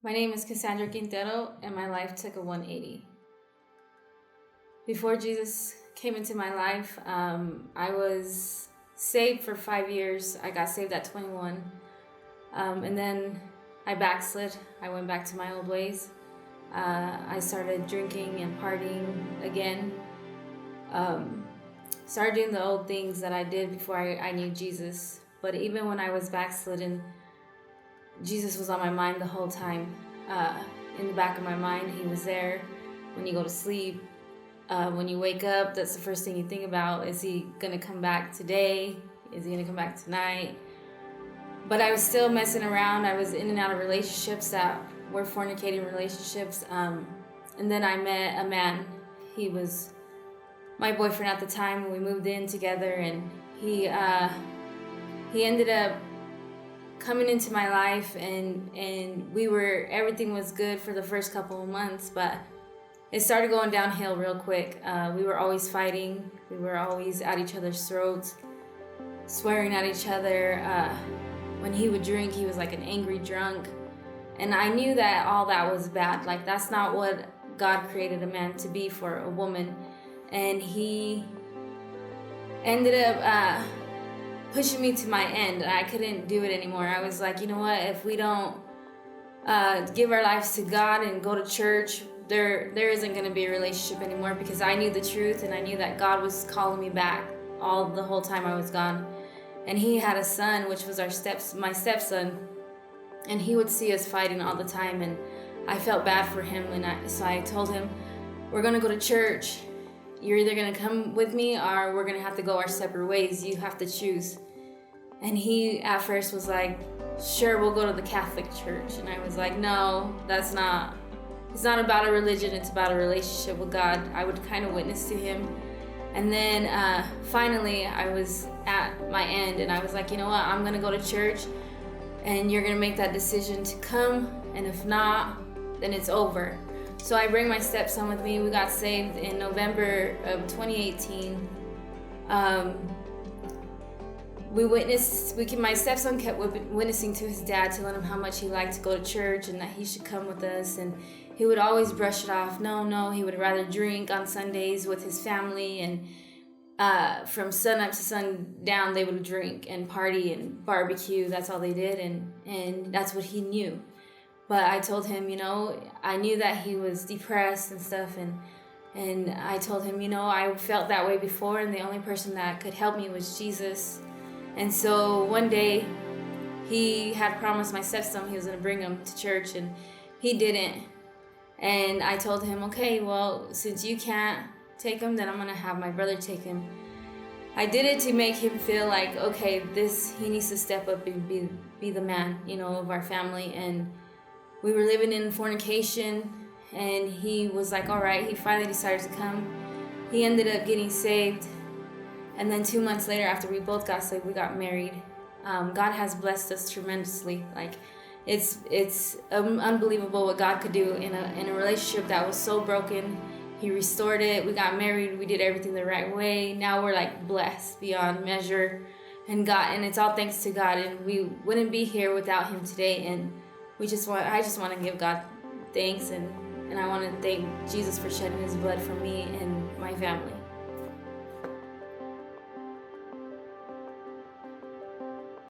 My name is Cassandra Quintero, and my life took a 180. Before Jesus came into my life, I was saved for 5 years. I got saved at 21. And then I backslid. I went back to my old ways. I started drinking and partying again. Started doing the old things that I did before I knew Jesus. But even when I was backslidden, Jesus was on my mind the whole time. In the back of my mind, he was there. When you go to sleep, when you wake up, that's the first thing you think about. Is he gonna come back today? Is he gonna come back tonight? But I was still messing around. I was in and out of relationships that were fornicating relationships. And then I met a man. He was my boyfriend at the time. We moved in together, and he ended up coming into my life, and everything was good for the first couple of months, but it started going downhill real quick. We were always fighting. We were always at each other's throats, swearing at each other. When he would drink, he was like an angry drunk, and I knew that all that was bad. Like, that's not what God created a man to be for a woman. And he ended up pushing me to my end. I couldn't do it anymore. I was like, you know what? If we don't give our lives to God and go to church, there isn't going to be a relationship anymore, because I knew the truth, and I knew that God was calling me back the whole time I was gone. And he had a son, which was my stepson, and he would see us fighting all the time, and I felt bad for him. And so I told him, we're going to go to church. You're either going to come with me, or we're going to have to go our separate ways. You have to choose. And he at first was like, sure, we'll go to the Catholic Church. And I was like, no, it's not about a religion, it's about a relationship with God. I would kind of witness to him. And then finally I was at my end, and I was like, you know what, I'm going to go to church, and you're going to make that decision to come, and if not, then it's over. So I bring my stepson with me. We got saved in November of 2018. My stepson kept witnessing to his dad, telling him how much he liked to go to church and that he should come with us. And he would always brush it off. No, he would rather drink on Sundays with his family. And from sun up to sundown, they would drink and party and barbecue. That's all they did. And that's what he knew. But I told him, I knew that he was depressed and stuff. And I told him, I felt that way before, and the only person that could help me was Jesus. And so one day, he had promised my stepson he was going to bring him to church, and he didn't. And I told him, okay, well, since you can't take him, then I'm going to have my brother take him. I did it to make him feel like, okay, he needs to step up and be the man, of our family. And we were living in fornication, and he was like, all right. He finally decided to come. He ended up getting saved. And then 2 months later, after we both got saved, we got married. God has blessed us tremendously. Like, it's unbelievable what God could do in a relationship that was so broken. He restored it. We got married. We did everything the right way. Now we're like blessed beyond measure, and it's all thanks to God. And we wouldn't be here without him today. And I just want to give God thanks, and I want to thank Jesus for shedding his blood for me and my family.